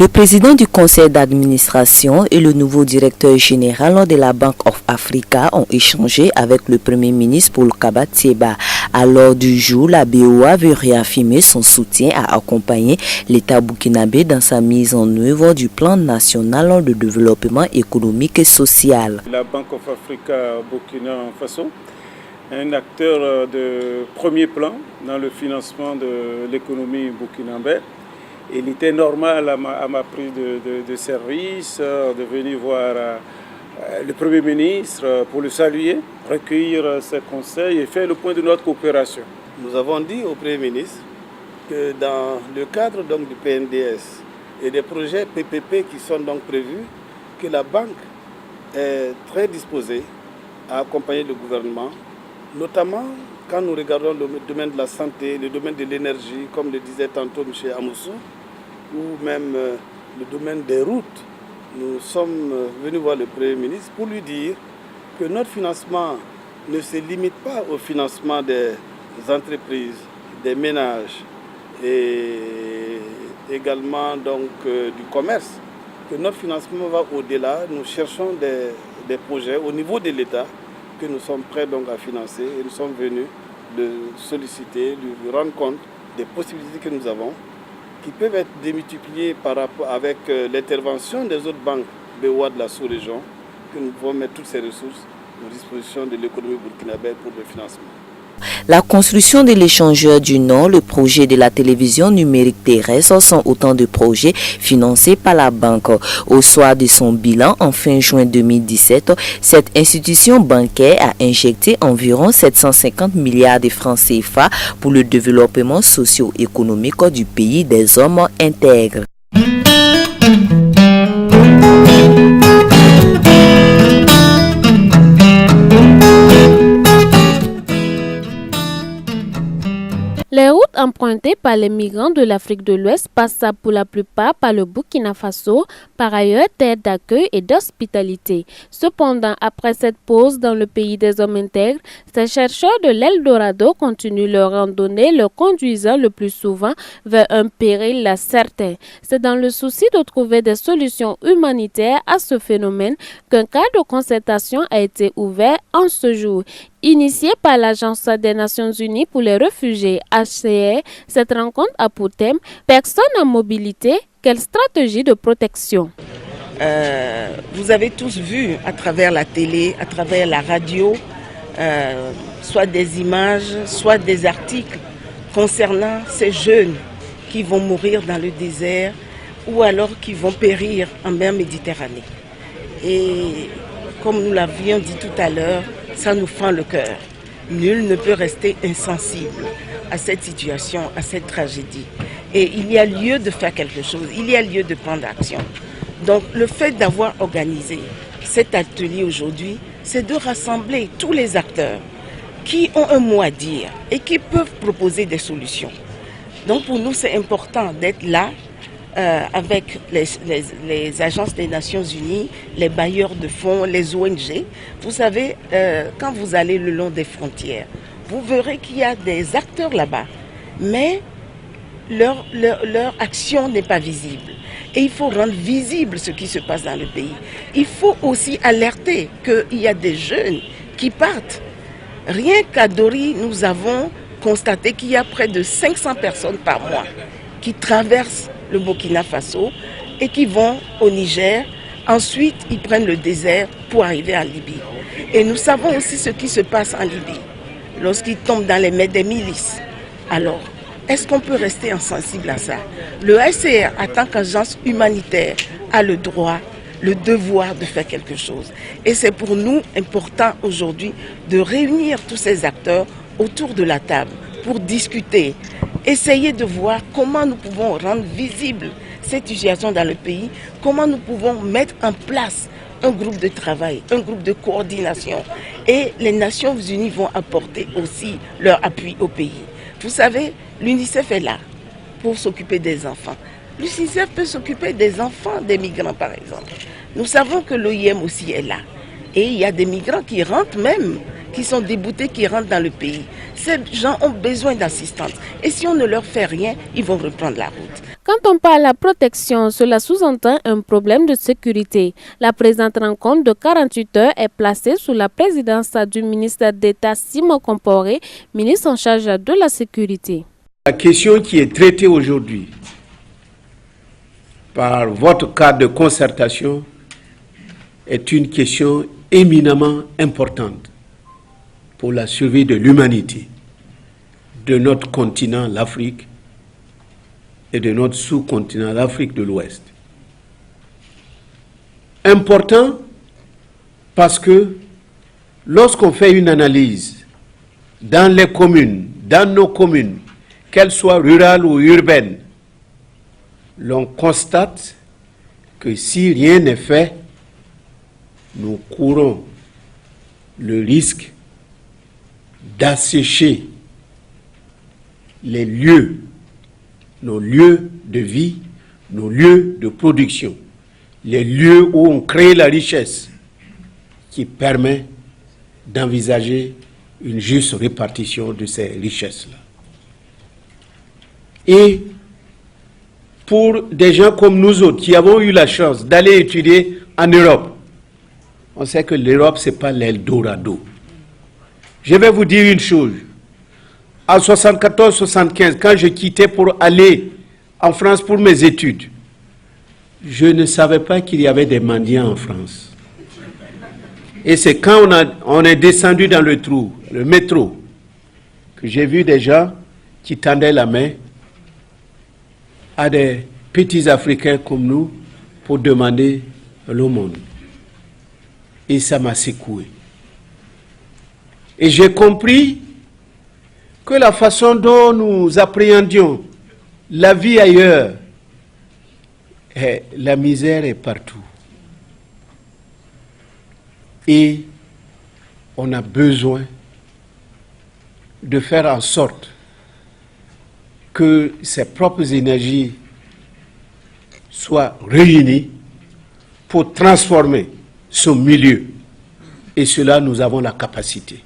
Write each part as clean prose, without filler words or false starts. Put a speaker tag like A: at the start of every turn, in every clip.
A: Le président du conseil d'administration et le nouveau directeur général de la Bank of Africa ont échangé avec le premier ministre Paul Kaba-Thieba. À l'ordre du jour, la BOA veut réaffirmer son soutien à accompagner l'État burkinabé dans sa mise en œuvre du plan national de développement économique et social.
B: La Bank of Africa Burkina Faso est un acteur de premier plan dans le financement de l'économie burkinabé. Il était normal à ma prise de service de venir voir le Premier ministre pour le saluer, recueillir ses conseils et faire le point de notre coopération.
C: Nous avons dit au Premier ministre que dans le cadre donc, du PNDS et des projets PPP qui sont donc prévus, que la banque est très disposée à accompagner le gouvernement, notamment quand nous regardons le domaine de la santé, le domaine de l'énergie, comme le disait tantôt M. Amoussou, ou même le domaine des routes. Nous sommes venus voir le Premier ministre pour lui dire que notre financement ne se limite pas au financement des entreprises, des ménages et également donc, du commerce, que notre financement va au-delà. Nous cherchons des projets au niveau de l'État que nous sommes prêts donc, à financer et nous sommes venus le solliciter, lui rendre compte des possibilités que nous avons, qui peuvent être démultipliées par rapport avec l'intervention des autres banques BOA de la sous-région, que nous pouvons mettre toutes ces ressources à disposition de l'économie burkinabé pour le financement.
A: La construction de l'échangeur du Nord, le projet de la télévision numérique terrestre sont autant de projets financés par la banque. Au soir de son bilan, en fin juin 2017, cette institution bancaire a injecté environ 750 milliards de francs CFA pour le développement socio-économique du pays des hommes intègres.
D: Les routes empruntées par les migrants de l'Afrique de l'Ouest passent pour la plupart par le Burkina Faso, par ailleurs terre d'accueil et d'hospitalité. Cependant, après cette pause dans le pays des hommes intègres, ces chercheurs de l'Eldorado continuent leur randonnée, leur conduisant le plus souvent vers un péril certain. C'est dans le souci de trouver des solutions humanitaires à ce phénomène qu'un cadre de concertation a été ouvert en ce jour. Initiée par l'Agence des Nations Unies pour les réfugiés HCR, cette rencontre a pour thème « Personnes en mobilité, quelle stratégie de protection ?»
E: Vous avez tous vu à travers la télé, à travers la radio, soit des images, soit des articles concernant ces jeunes qui vont mourir dans le désert ou alors qui vont périr en mer Méditerranée. Et comme nous l'avions dit tout à l'heure, ça nous fend le cœur. Nul ne peut rester insensible à cette situation, à cette tragédie. Et il y a lieu de faire quelque chose, il y a lieu de prendre action. Donc le fait d'avoir organisé cet atelier aujourd'hui, c'est de rassembler tous les acteurs qui ont un mot à dire et qui peuvent proposer des solutions. Donc pour nous, c'est important d'être là avec les agences des Nations Unies, les bailleurs de fonds, les ONG. Vous savez, quand vous allez le long des frontières, vous verrez qu'il y a des acteurs là-bas, mais leur action n'est pas visible. Et il faut rendre visible ce qui se passe dans le pays. Il faut aussi alerter qu'il y a des jeunes qui partent. Rien qu'à Dori, nous avons constaté qu'il y a près de 500 personnes par mois qui traversent le Burkina Faso et qui vont au Niger. Ensuite, ils prennent le désert pour arriver en Libye. Et nous savons aussi ce qui se passe en Libye lorsqu'ils tombent dans les mains des milices. Alors, est-ce qu'on peut rester insensible à ça? Le HCR, en tant qu'agence humanitaire, a le droit, le devoir de faire quelque chose. Et c'est pour nous important aujourd'hui de réunir tous ces acteurs autour de la table pour discuter, essayer de voir comment nous pouvons rendre visible cette situation dans le pays, comment nous pouvons mettre en place un groupe de travail, un groupe de coordination. Et les Nations Unies vont apporter aussi leur appui au pays. Vous savez, l'UNICEF est là pour s'occuper des enfants. L'UNICEF peut s'occuper des enfants des migrants, par exemple. Nous savons que l'OIM aussi est là. Et il y a des migrants qui rentrent même qui sont déboutés, qui rentrent dans le pays. Ces gens ont besoin d'assistance. Et si on ne leur fait rien, ils vont reprendre la route.
D: Quand on parle de la protection, cela sous-entend un problème de sécurité. La présente rencontre de 48 heures est placée sous la présidence du ministre d'État Simon Komporé, ministre en charge de la sécurité.
F: La question qui est traitée aujourd'hui par votre cadre de concertation est une question éminemment importante pour la survie de l'humanité, de notre continent, l'Afrique, et de notre sous-continent, l'Afrique de l'Ouest. Important parce que lorsqu'on fait une analyse dans les communes, dans nos communes, qu'elles soient rurales ou urbaines, l'on constate que si rien n'est fait, nous courons le risque d'assécher les lieux, nos lieux de vie, nos lieux de production, les lieux où on crée la richesse qui permet d'envisager une juste répartition de ces richesses-là. Et pour des gens comme nous autres qui avons eu la chance d'aller étudier en Europe, on sait que l'Europe, ce n'est pas l'Eldorado. Je vais vous dire une chose. En 74-75, quand je quittais pour aller en France pour mes études, je ne savais pas qu'il y avait des mendiants en France. Et c'est quand on est descendu dans le trou, le métro, que j'ai vu des gens qui tendaient la main à des petits Africains comme nous pour demander l'aumône. Et ça m'a secoué. Et j'ai compris que la façon dont nous appréhendions la vie ailleurs, la misère est partout. Et on a besoin de faire en sorte que ses propres énergies soient réunies pour transformer ce milieu. Et cela, nous avons la capacité.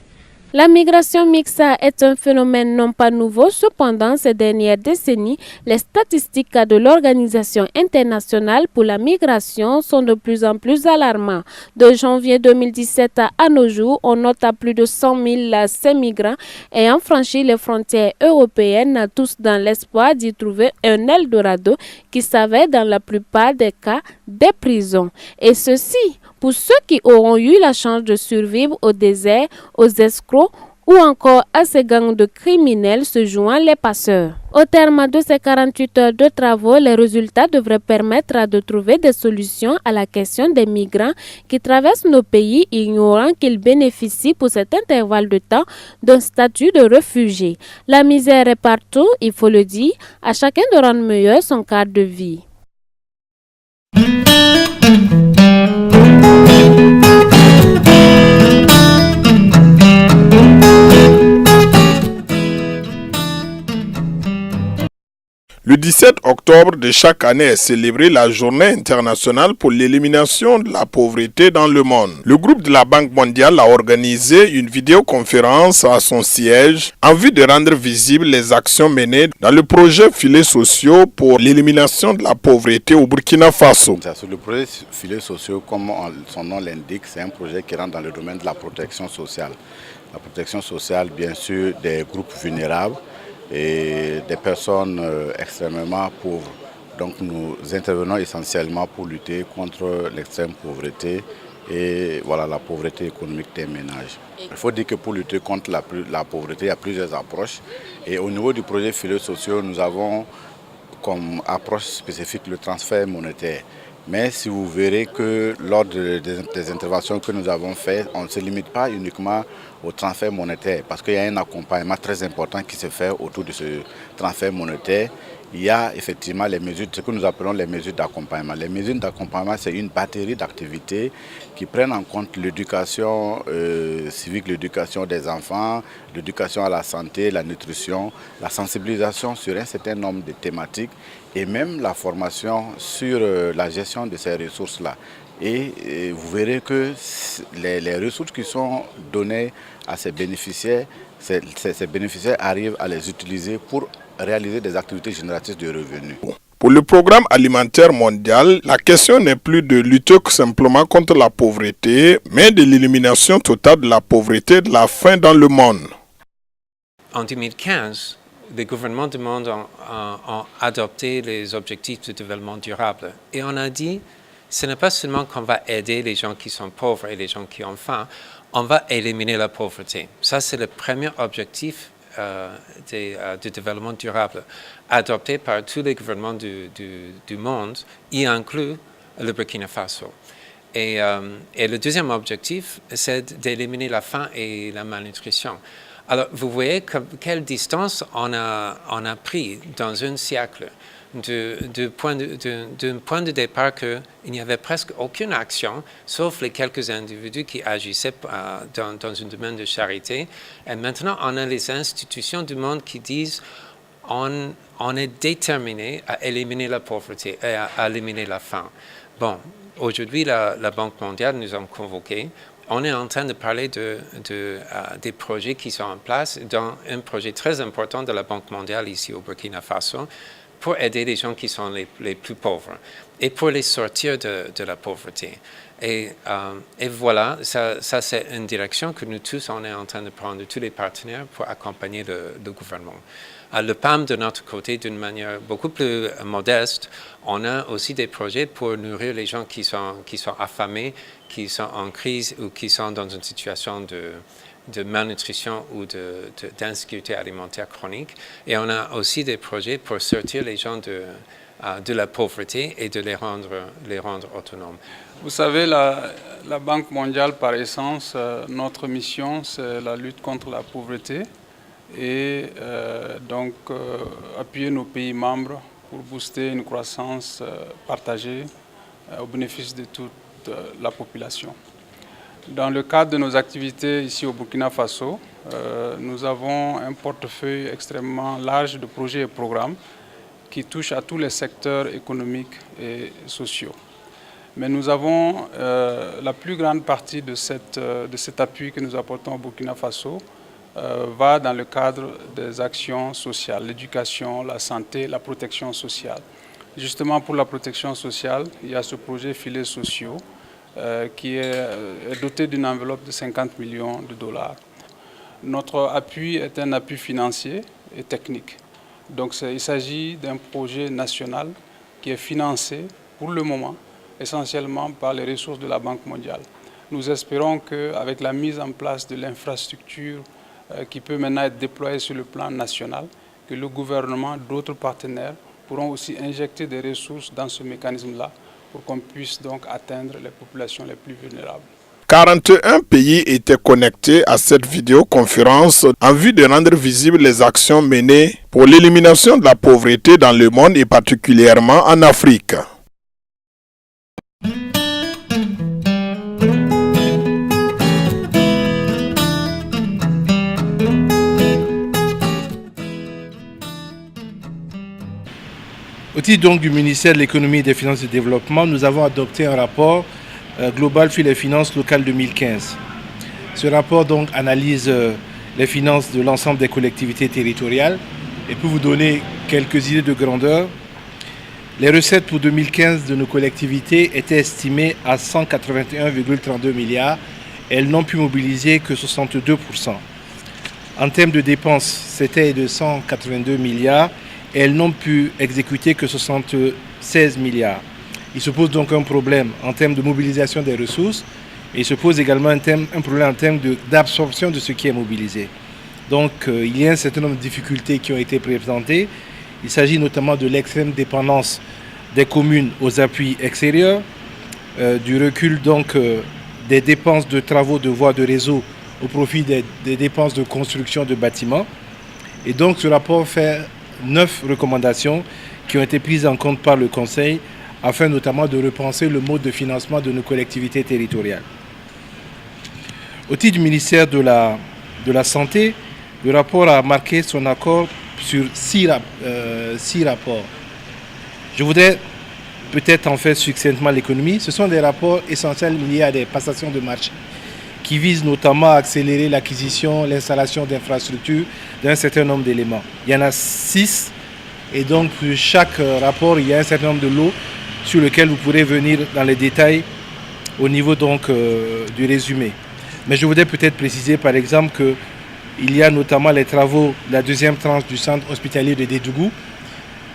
D: La migration mixte est un phénomène non pas nouveau. Cependant, ces dernières décennies, les statistiques de l'Organisation internationale pour la migration sont de plus en plus alarmantes. De janvier 2017 à nos jours, on note à plus de 100 000 ces migrants ayant franchi les frontières européennes, tous dans l'espoir d'y trouver un Eldorado qui s'avère dans la plupart des cas des prisons. Et ceci pour ceux qui auront eu la chance de survivre au désert, aux escrocs ou encore à ces gangs de criminels se jouant les passeurs. Au terme de ces 48 heures de travaux, les résultats devraient permettre de trouver des solutions à la question des migrants qui traversent nos pays ignorant qu'ils bénéficient pour cet intervalle de temps d'un statut de réfugié. La misère est partout, il faut le dire, à chacun de rendre meilleur son cadre de vie.
G: Le 17 octobre de chaque année est célébrée la Journée internationale pour l'élimination de la pauvreté dans le monde. Le groupe de la Banque mondiale a organisé une vidéoconférence à son siège en vue de rendre visibles les actions menées dans le projet Filets sociaux pour l'élimination de la pauvreté au Burkina Faso.
H: Le projet Filets sociaux, comme son nom l'indique, c'est un projet qui rentre dans le domaine de la protection sociale. La protection sociale, bien sûr, des groupes vulnérables et des personnes extrêmement pauvres. Donc nous intervenons essentiellement pour lutter contre l'extrême pauvreté et voilà, la pauvreté économique des ménages. Il faut dire que pour lutter contre la pauvreté, il y a plusieurs approches. Et au niveau du projet Filets sociaux, nous avons comme approche spécifique le transfert monétaire. Mais si vous verrez que lors des interventions que nous avons faites, on ne se limite pas uniquement au transfert monétaire parce qu'il y a un accompagnement très important qui se fait autour de ce transfert monétaire. Il y a effectivement les mesures, ce que nous appelons les mesures d'accompagnement. Les mesures d'accompagnement, c'est une batterie d'activités qui prennent en compte l'éducation civique, l'éducation des enfants, l'éducation à la santé, la nutrition, la sensibilisation sur un certain nombre de thématiques et même la formation sur la gestion de ces ressources-là. et vous verrez que les ressources qui sont données à ces bénéficiaires, ces bénéficiaires arrivent à les utiliser pour réaliser des activités génératrices de revenus.
G: Pour le programme alimentaire mondial, la question n'est plus de lutter simplement contre la pauvreté, mais de l'élimination totale de la pauvreté et de la faim dans le monde.
I: En 2015, les gouvernements du monde ont adopté les objectifs de développement durable. Et on a dit, ce n'est pas seulement qu'on va aider les gens qui sont pauvres et les gens qui ont faim, on va éliminer la pauvreté. Ça, c'est le premier objectif de développement durable adopté par tous les gouvernements du monde, y inclut le Burkina Faso. Et le deuxième objectif, c'est d'éliminer la faim et la malnutrition. Alors, vous voyez quelle distance on a pris dans un siècle d'un point de départ qu'il n'y avait presque aucune action, sauf les quelques individus qui agissaient dans un domaine de charité. Et maintenant, on a les institutions du monde qui disent on est déterminé à éliminer la pauvreté et à éliminer la faim. Bon, aujourd'hui, la Banque mondiale nous a convoqués. On est en train de parler des projets qui sont en place, dans un projet très important de la Banque mondiale ici au Burkina Faso, pour aider les gens qui sont les plus pauvres et pour les sortir de la pauvreté. Et voilà, ça c'est une direction que nous tous, on est en train de prendre, tous les partenaires, pour accompagner le gouvernement. Le PAM, de notre côté, d'une manière beaucoup plus modeste, on a aussi des projets pour nourrir les gens qui sont affamés, qui sont en crise ou qui sont dans une situation de malnutrition ou d'insécurité alimentaire chronique. Et on a aussi des projets pour sortir les gens de la pauvreté et de les rendre autonomes.
J: Vous savez, la Banque mondiale, par essence, notre mission, c'est la lutte contre la pauvreté et donc appuyer nos pays membres pour booster une croissance partagée au bénéfice de toute la population. Dans le cadre de nos activités ici au Burkina Faso, nous avons un portefeuille extrêmement large de projets et programmes qui touchent à tous les secteurs économiques et sociaux. Mais nous avons la plus grande partie de cet appui que nous apportons au Burkina Faso va dans le cadre des actions sociales, l'éducation, la santé, la protection sociale. Justement, pour la protection sociale, il y a ce projet Filets sociaux qui est doté d'une enveloppe de 50 millions de dollars. Notre appui est un appui financier et technique. Donc il s'agit d'un projet national qui est financé pour le moment essentiellement par les ressources de la Banque mondiale. Nous espérons qu'avec la mise en place de l'infrastructure qui peut maintenant être déployée sur le plan national, que le gouvernement, d'autres partenaires pourront aussi injecter des ressources dans ce mécanisme-là pour qu'on puisse donc atteindre les populations les plus vulnérables.
G: 41 pays étaient connectés à cette vidéoconférence en vue de rendre visibles les actions menées pour l'élimination de la pauvreté dans le monde et particulièrement en Afrique.
K: Au titre donc du ministère de l'économie et des finances et du développement, nous avons adopté un rapport global sur les finances locales 2015. Ce rapport donc analyse les finances de l'ensemble des collectivités territoriales et peut vous donner quelques idées de grandeur. Les recettes pour 2015 de nos collectivités étaient estimées à 181,32 milliards et elles n'ont pu mobiliser que 62%. En termes de dépenses, c'était de 182 milliards et elles n'ont pu exécuter que 76 milliards. Il se pose donc un problème en termes de mobilisation des ressources et il se pose également un problème en termes d'absorption de ce qui est mobilisé. Donc il y a un certain nombre de difficultés qui ont été présentées. Il s'agit notamment de l'extrême dépendance des communes aux appuis extérieurs, du recul donc des dépenses de travaux de voies de réseau au profit des dépenses de construction de bâtiments. Et donc ce rapport fait 9 recommandations qui ont été prises en compte par le Conseil afin notamment de repenser le mode de financement de nos collectivités territoriales. Au titre du ministère de la Santé, le rapport a marqué son accord sur 6 rapports. Je voudrais peut-être en fait succinctement l'économie. Ce sont des rapports essentiels liés à des passations de marché qui visent notamment à accélérer l'acquisition, l'installation d'infrastructures d'un certain nombre d'éléments. Il y en a 6 et donc pour chaque rapport, il y a un certain nombre de lots sur lesquels vous pourrez venir dans les détails au niveau donc du résumé. Mais je voudrais peut-être préciser par exemple qu'il y a notamment les travaux de la deuxième tranche du centre hospitalier de Dédougou.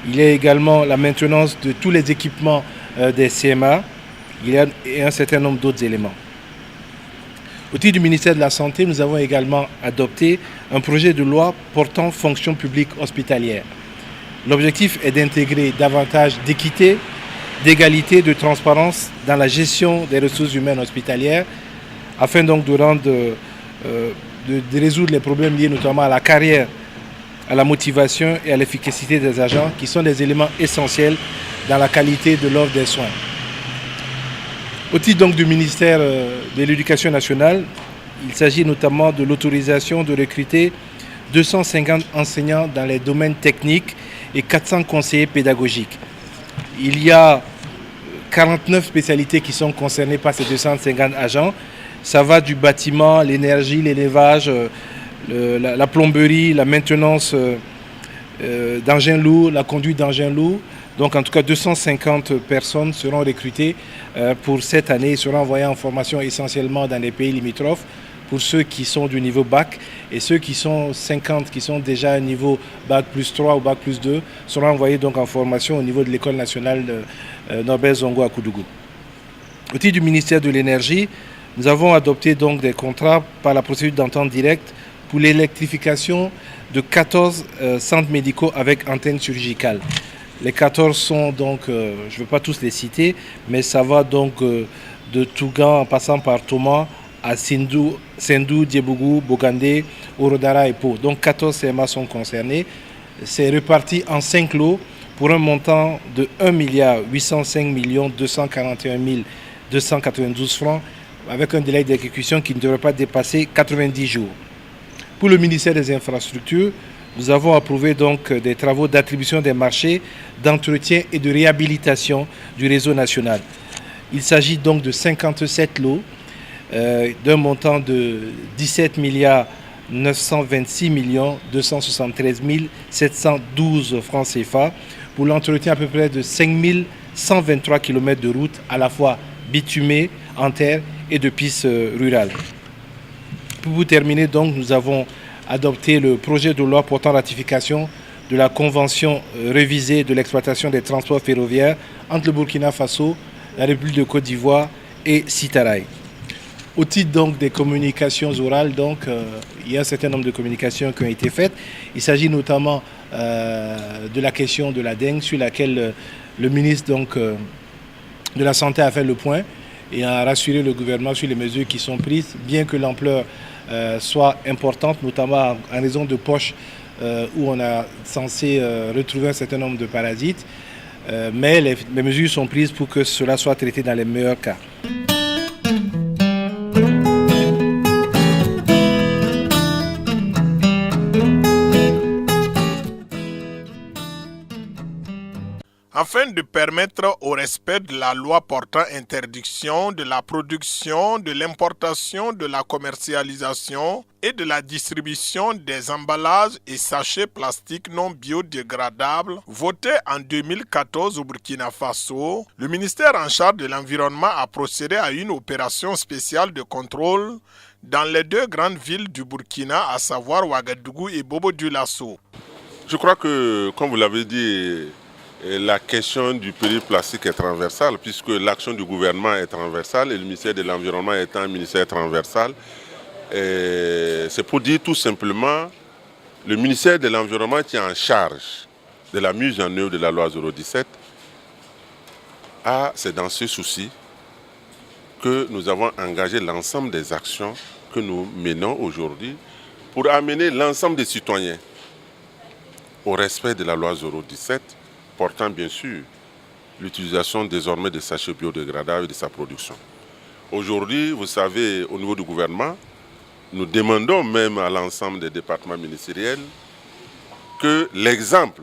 K: Il y a également la maintenance de tous les équipements des CMA. Il y a un certain nombre d'autres éléments. Au titre du ministère de la Santé, nous avons également adopté un projet de loi portant fonction publique hospitalière. L'objectif est d'intégrer davantage d'équité, d'égalité, de transparence dans la gestion des ressources humaines hospitalières, afin donc de résoudre les problèmes liés notamment à la carrière, à la motivation et à l'efficacité des agents, qui sont des éléments essentiels dans la qualité de l'offre des soins. Au titre donc du ministère de l'Éducation nationale, il s'agit notamment de l'autorisation de recruter 250 enseignants dans les domaines techniques et 400 conseillers pédagogiques. Il y a 49 spécialités qui sont concernées par ces 250 agents. Ça va du bâtiment, l'énergie, l'élevage, la plomberie, la maintenance d'engins lourds, la conduite d'engins lourds. Donc en tout cas 250 personnes seront recrutées pour cette année et seront envoyées en formation essentiellement dans les pays limitrophes pour ceux qui sont du niveau bac, et ceux qui sont 50 qui sont déjà à niveau bac plus 3 ou bac plus 2 seront envoyés donc en formation au niveau de l'école nationale Norbert Zongo à Koudougou. Au titre du ministère de l'Énergie, nous avons adopté donc des contrats par la procédure d'entente directe pour l'électrification de 14 centres médicaux avec antenne chirurgicale. Les 14 sont donc, je ne vais pas tous les citer, mais ça va donc de Tougan en passant par Toma à Sendou, Diebougou, Bogandé, Orodara et Pau. Donc 14 CMA sont concernés. C'est reparti en 5 lots pour un montant de 1 805 241 292 francs avec un délai d'exécution qui ne devrait pas dépasser 90 jours. Pour le ministère des Infrastructures, nous avons approuvé donc des travaux d'attribution des marchés, d'entretien et de réhabilitation du réseau national. Il s'agit donc de 57 lots d'un montant de 17 926 273 712 francs CFA pour l'entretien à peu près de 5 123 km de routes à la fois bitumées, en terre et de pistes rurales. Pour vous terminer, donc, nous avons adopté le projet de loi portant ratification de la convention révisée de l'exploitation des transports ferroviaires entre le Burkina Faso, la République de Côte d'Ivoire et Citaraï. Au titre donc des communications orales, donc, il y a un certain nombre de communications qui ont été faites. Il s'agit notamment de la question de la dengue sur laquelle le ministre donc, de la Santé a fait le point et a rassuré le gouvernement sur les mesures qui sont prises, bien que l'ampleur soit importante, notamment en raison de poches où on a censé retrouver un certain nombre de parasites. Mais les mesures sont prises pour que cela soit traité dans les meilleurs cas.
G: Afin de permettre au respect de la loi portant interdiction de la production, de l'importation, de la commercialisation et de la distribution des emballages et sachets plastiques non biodégradables, voté en 2014 au Burkina Faso, le ministère en charge de l'environnement a procédé à une opération spéciale de contrôle dans les 2 grandes villes du Burkina, à savoir Ouagadougou et Bobo-Dioulasso.
L: Je crois que, comme vous l'avez dit, la question du péril plastique est transversale, puisque l'action du gouvernement est transversale et le ministère de l'Environnement est un ministère transversal. C'est pour dire tout simplement, le ministère de l'Environnement qui est en charge de la mise en œuvre de la loi 017, c'est dans ce souci que nous avons engagé l'ensemble des actions que nous menons aujourd'hui pour amener l'ensemble des citoyens au respect de la loi 017, portant bien sûr l'utilisation désormais des sachets biodégradables et de sa production. Aujourd'hui, vous savez, au niveau du gouvernement, nous demandons même à l'ensemble des départements ministériels que l'exemple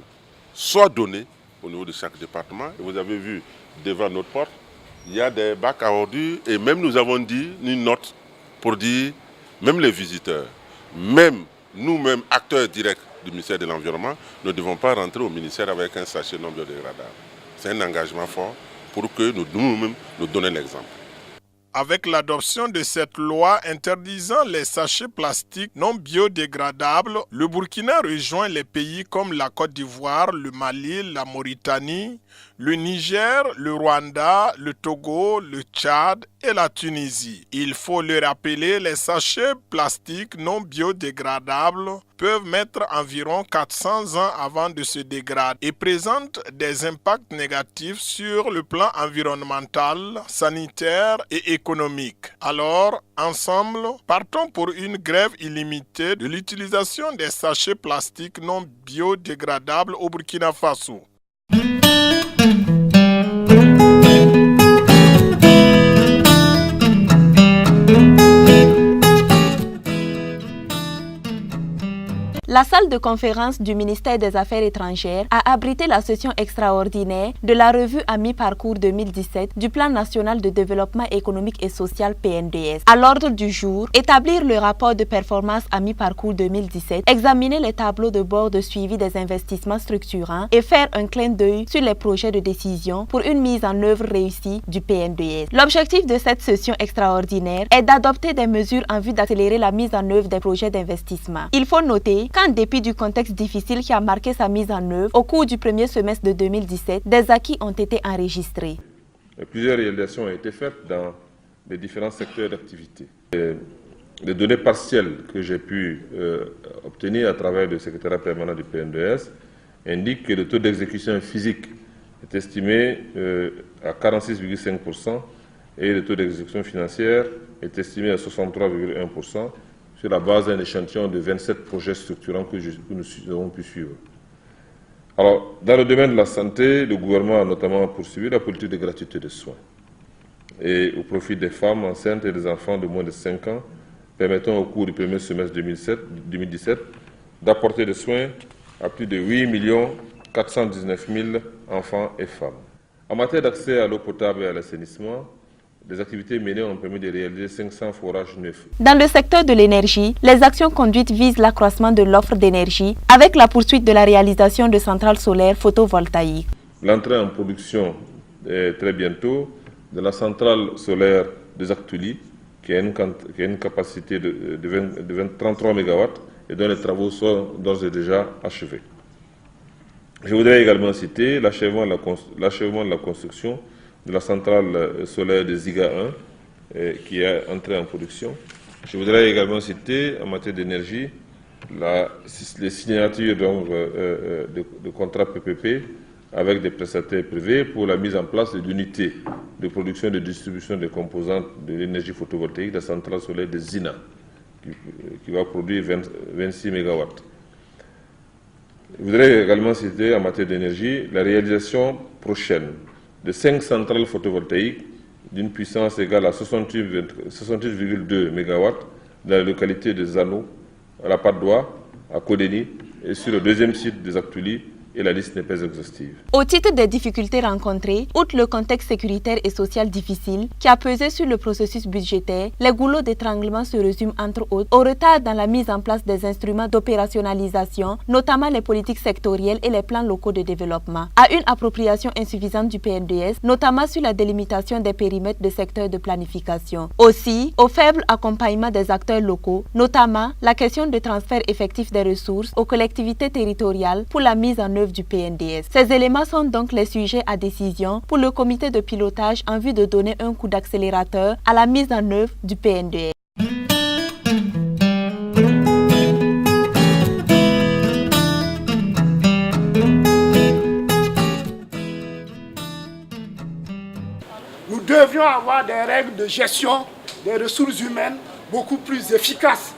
L: soit donné au niveau de chaque département. Et vous avez vu devant notre porte, il y a des bacs à ordures et même nous avons dit une note pour dire, même les visiteurs, même nous-mêmes acteurs directs du ministère de l'Environnement, ne devons pas rentrer au ministère avec un sachet non biodégradable. C'est un engagement fort pour que nous-mêmes nous donnions l'exemple.
G: Avec l'adoption de cette loi interdisant les sachets plastiques non biodégradables, le Burkina rejoint les pays comme la Côte d'Ivoire, le Mali, la Mauritanie, le Niger, le Rwanda, le Togo, le Tchad et la Tunisie. Il faut le rappeler, les sachets plastiques non biodégradables peuvent mettre environ 400 ans avant de se dégrader et présentent des impacts négatifs sur le plan environnemental, sanitaire et économique. Alors, ensemble, partons pour une grève illimitée de l'utilisation des sachets plastiques non biodégradables au Burkina Faso.
M: La salle de conférence du ministère des Affaires étrangères a abrité la session extraordinaire de la revue à mi-parcours 2017 du Plan national de développement économique et social PNDS. À l'ordre du jour, établir le rapport de performance à mi-parcours 2017, examiner les tableaux de bord de suivi des investissements structurants et faire un clin d'œil sur les projets de décision pour une mise en œuvre réussie du PNDS. L'objectif de cette session extraordinaire est d'adopter des mesures en vue d'accélérer la mise en œuvre des projets d'investissement. Il faut noter qu'en dépit du contexte difficile qui a marqué sa mise en œuvre au cours du premier semestre de 2017, des acquis ont été enregistrés.
N: Plusieurs réalisations ont été faites dans les différents secteurs d'activité. Les données partielles que j'ai pu obtenir à travers le secrétariat permanent du PNDS indiquent que le taux d'exécution physique est estimé à 46,5% et le taux d'exécution financière est estimé à 63,1%. sur la base d'un échantillon de 27 projets structurants que nous avons pu suivre. Alors, dans le domaine de la santé, le gouvernement a notamment poursuivi la politique de gratuité de soins et au profit des femmes enceintes et des enfants de moins de 5 ans, permettant au cours du premier semestre 2017 d'apporter des soins à plus de 8 419 000 enfants et femmes. En matière d'accès à l'eau potable et à l'assainissement, les activités menées ont permis de réaliser 500 forages neufs.
M: Dans le secteur de l'énergie, les actions conduites visent l'accroissement de l'offre d'énergie avec la poursuite de la réalisation de centrales solaires photovoltaïques.
N: L'entrée en production très bientôt de la centrale solaire de Zaktuli, qui a une capacité de 33 MW et dont les travaux sont d'ores et déjà achevés. Je voudrais également citer l'achèvement de la construction de la centrale solaire de Ziga 1 qui est entrée en production. Je voudrais également citer en matière d'énergie les signatures de contrats PPP avec des prestataires privés pour la mise en place de l'unité de production et de distribution des composantes de l'énergie photovoltaïque de la centrale solaire de Zina qui va produire 26 MW. Je voudrais également citer en matière d'énergie la réalisation prochaine de 5 centrales photovoltaïques d'une puissance égale à 68,2 MW dans la localité de Zano, à la Patte d'Oie, à Kodeni et sur le deuxième site des Actuli, et la liste n'est pas exhaustive.
M: Au titre des difficultés rencontrées, outre le contexte sécuritaire et social difficile qui a pesé sur le processus budgétaire, les goulots d'étranglement se résument entre autres au retard dans la mise en place des instruments d'opérationnalisation, notamment les politiques sectorielles et les plans locaux de développement, à une appropriation insuffisante du PNDS, notamment sur la délimitation des périmètres de secteurs de planification. Aussi, au faible accompagnement des acteurs locaux, notamment la question de transfert effectif des ressources aux collectivités territoriales pour la mise en œuvre du PNDS. Ces éléments sont donc les sujets à décision pour le comité de pilotage en vue de donner un coup d'accélérateur à la mise en œuvre du PNDS.
O: Nous devions avoir des règles de gestion des ressources humaines beaucoup plus efficaces.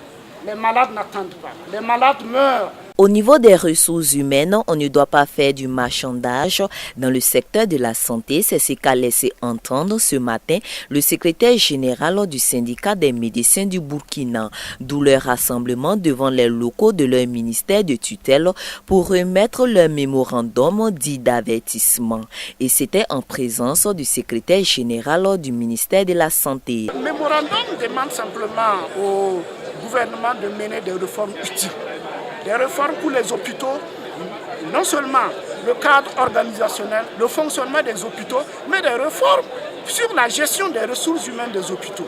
O: Les malades n'attendent pas. Les malades meurent
A: Au niveau des ressources humaines, on ne doit pas faire du marchandage dans le secteur de la santé. C'est ce qu'a laissé entendre ce matin le secrétaire général du syndicat des médecins du Burkina, d'où leur rassemblement devant les locaux de leur ministère de tutelle pour remettre leur mémorandum dit d'avertissement. Et c'était en présence du secrétaire général du ministère de la Santé.
O: Le mémorandum demande simplement au gouvernement de mener des réformes utiles. Des réformes pour les hôpitaux, non seulement le cadre organisationnel, le fonctionnement des hôpitaux, mais des réformes sur la gestion des ressources humaines des hôpitaux.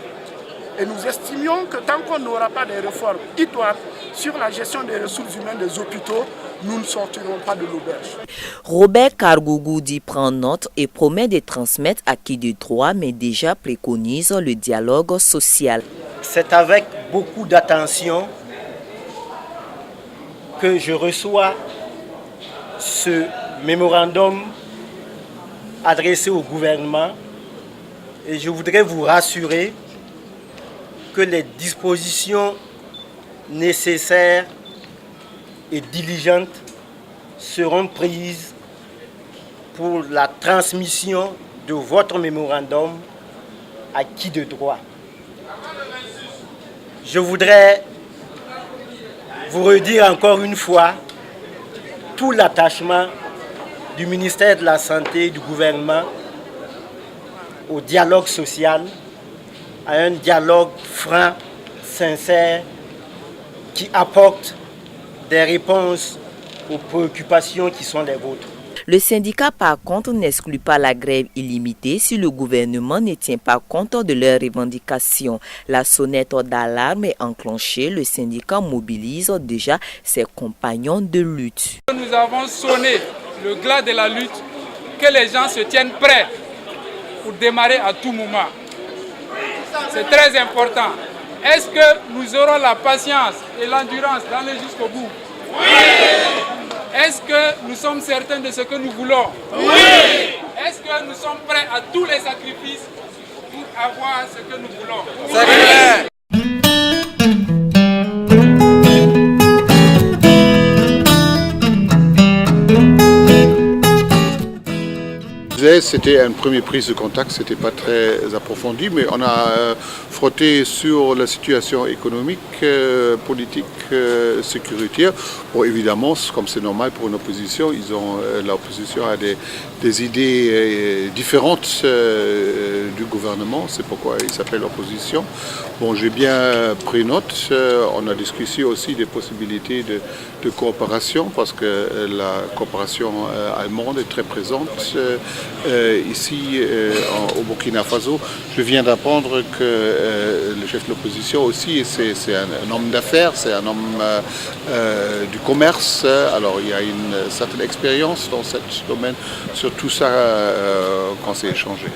O: Et nous estimions que tant qu'on n'aura pas de réformes idoines sur la gestion des ressources humaines des hôpitaux, nous ne sortirons pas de l'auberge.
A: Robert Kargougou dit prendre note et promet de transmettre à qui de droit, mais déjà préconise le dialogue social.
P: C'est avec beaucoup d'attention que je reçois ce mémorandum adressé au gouvernement et je voudrais vous rassurer que les dispositions nécessaires et diligentes seront prises pour la transmission de votre mémorandum à qui de droit. Je voudrais vous redire encore une fois tout l'attachement du ministère de la Santé et du gouvernement au dialogue social, à un dialogue franc, sincère, qui apporte des réponses aux préoccupations qui sont les vôtres.
A: Le syndicat, par contre, n'exclut pas la grève illimitée si le gouvernement ne tient pas compte de leurs revendications. La sonnette d'alarme est enclenchée. Le syndicat mobilise déjà ses compagnons de lutte.
J: Nous avons sonné le glas de la lutte, que les gens se tiennent prêts pour démarrer à tout moment. C'est très important. Est-ce que nous aurons la patience et l'endurance d'aller jusqu'au bout? Oui! Est-ce que nous sommes certains de ce que nous voulons? Oui! Est-ce que nous sommes prêts à tous les sacrifices pour avoir ce que nous voulons? C'est clair!
Q: C'était une première prise de contact, ce n'était pas très approfondi, mais on a frotté sur la situation économique, politique, sécuritaire. Bon, évidemment, comme c'est normal pour une opposition, l'opposition a des idées différentes du gouvernement, c'est pourquoi il s'appelle opposition. Bon, j'ai bien pris note, on a discuté aussi des possibilités de coopération, parce que la coopération allemande est très présente. Ici au Burkina Faso, je viens d'apprendre que le chef de l'opposition aussi, c'est un homme d'affaires, c'est un homme du commerce. Alors il y a une certaine expérience dans ce domaine. Sur tout ça qu'on s'est échangé.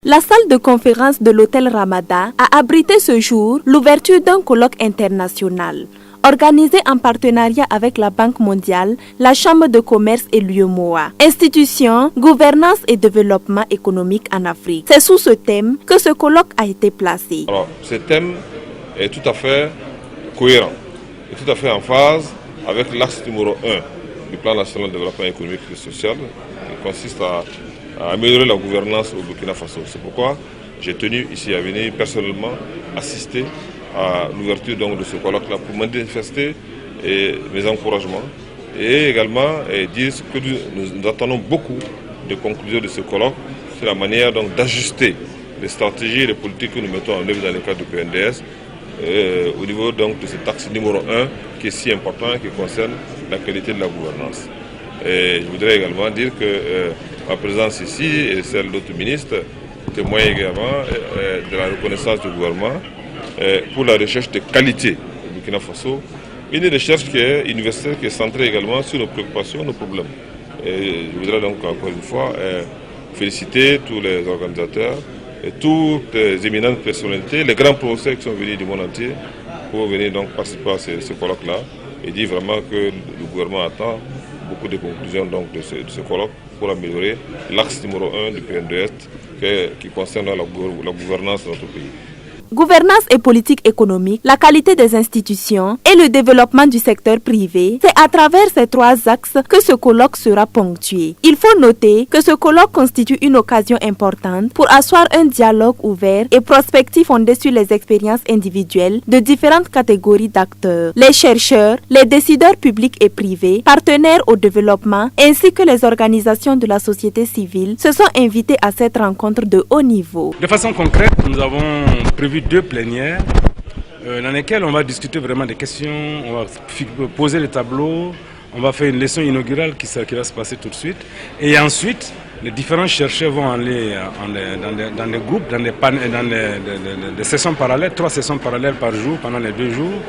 M: La salle de conférence de l'hôtel Ramada a abrité ce jour l'ouverture d'un colloque international. Organisé en partenariat avec la Banque mondiale, la Chambre de commerce et l'UEMOA. Institution, gouvernance et développement économique en Afrique. C'est sous ce thème que ce colloque a été placé.
N: Alors, ce thème est tout à fait cohérent et tout à fait en phase avec l'axe numéro 1 du plan national de développement économique et social, qui consiste à améliorer la gouvernance au Burkina Faso. C'est pourquoi j'ai tenu ici à venir personnellement assister à l'ouverture de ce colloque-là pour manifester mes encouragements et également dire que nous attendons beaucoup de conclusions de ce colloque sur la manière d'ajuster les stratégies et les politiques que nous mettons en œuvre dans le cadre du PNDS au niveau de cet axe numéro 1 qui est si important et qui concerne la qualité de la gouvernance. Et je voudrais également dire que ma présence ici et celle d'autres ministres témoignent également de la reconnaissance du gouvernement pour la recherche de qualité au Burkina Faso, une recherche qui est universitaire, qui est centrée également sur nos préoccupations, nos problèmes. Et je voudrais donc encore une fois féliciter tous les organisateurs et toutes les éminentes personnalités, les grands professeurs qui sont venus du monde entier pour venir donc participer à ce colloque-là et dire vraiment que le gouvernement attend beaucoup de conclusions de ce colloque pour améliorer l'axe numéro 1 du PNDS qui concerne la gouvernance de notre pays.
M: Gouvernance et politique économique, la qualité des institutions et le développement du secteur privé, c'est à travers ces trois axes que ce colloque sera ponctué. Il faut noter que ce colloque constitue une occasion importante pour asseoir un dialogue ouvert et prospectif fondé sur les expériences individuelles de différentes catégories d'acteurs. Les chercheurs, les décideurs publics et privés, partenaires au développement, ainsi que les organisations de la société civile se sont invités à cette rencontre de haut niveau.
R: De façon concrète, nous avons prévu 2 plénières dans lesquelles on va discuter vraiment des questions, on va poser les tableaux, on va faire une leçon inaugurale qui va se passer tout de suite. Et ensuite, les différents chercheurs vont aller dans des groupes, dans des sessions parallèles, 3 sessions parallèles par jour pendant les 2 jours,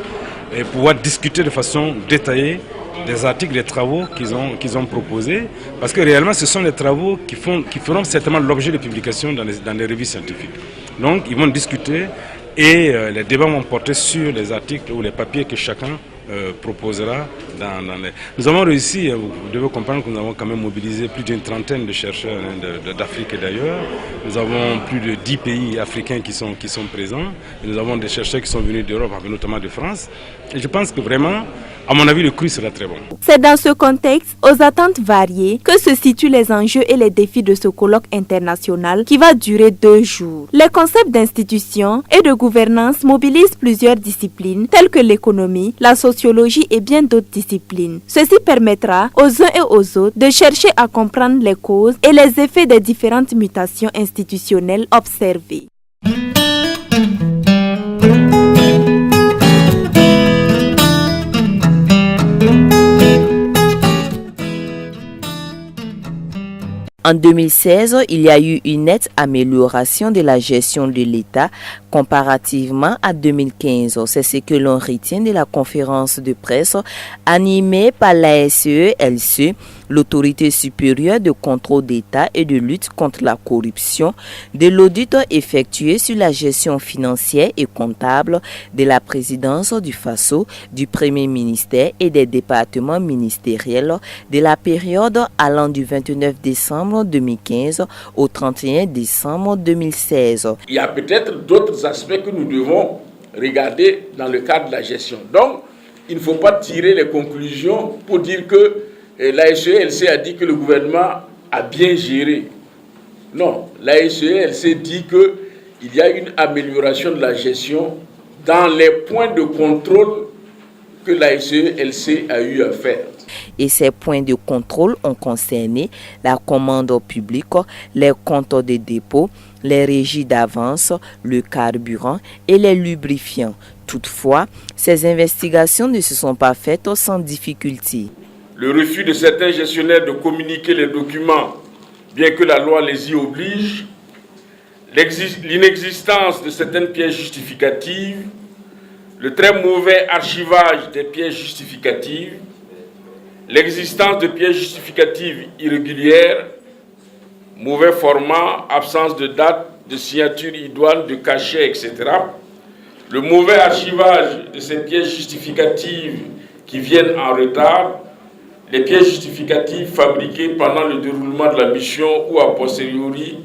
R: et pouvoir discuter de façon détaillée des articles, des travaux qu'ils ont proposés, parce que réellement ce sont les travaux qui feront certainement l'objet de publications dans les revues scientifiques. Donc ils vont discuter et les débats vont porter sur les articles ou les papiers que chacun proposera. Nous avons réussi, vous devez comprendre que nous avons quand même mobilisé plus d'une trentaine de chercheurs d'Afrique et d'ailleurs. Nous avons plus de 10 pays africains qui sont présents. Et nous avons des chercheurs qui sont venus d'Europe, notamment de France. Et je pense que vraiment, à mon avis, le cru sera très bon.
M: C'est dans ce contexte, aux attentes variées, que se situent les enjeux et les défis de ce colloque international qui va durer 2 jours. Les concepts d'institution et de gouvernance mobilisent plusieurs disciplines telles que l'économie, la sociologie et bien d'autres disciplines. Ceci permettra aux uns et aux autres de chercher à comprendre les causes et les effets des différentes mutations institutionnelles observées.
A: En 2016, il y a eu une nette amélioration de la gestion de l'État comparativement à 2015. C'est ce que l'on retient de la conférence de presse animée par l'ASE-LC, l'autorité supérieure de contrôle d'État et de lutte contre la corruption, de l'audit effectué sur la gestion financière et comptable de la présidence du FASO, du Premier ministère et des départements ministériels de la période allant du 29 décembre 2015 au 31 décembre 2016.
S: Il y a peut-être d'autres aspects que nous devons regarder dans le cadre de la gestion. Donc, il ne faut pas tirer les conclusions pour dire que l'ASE-LC a dit que le gouvernement a bien géré. Non, l'ASE-LC dit qu'il y a une amélioration de la gestion dans les points de contrôle que l'ASE-LC a eu à faire.
A: Et ces points de contrôle ont concerné la commande publique, les comptes de dépôt, les régies d'avance, le carburant et les lubrifiants. Toutefois, ces investigations ne se sont pas faites sans difficulté.
S: Le refus de certains gestionnaires de communiquer les documents, bien que la loi les y oblige, l'inexistence de certaines pièces justificatives, le très mauvais archivage des pièces justificatives, l'existence de pièces justificatives irrégulières, mauvais format, absence de date, de signature idoine, de cachet, etc. Le mauvais archivage de ces pièces justificatives qui viennent en retard, les pièces justificatives fabriquées pendant le déroulement de la mission ou a posteriori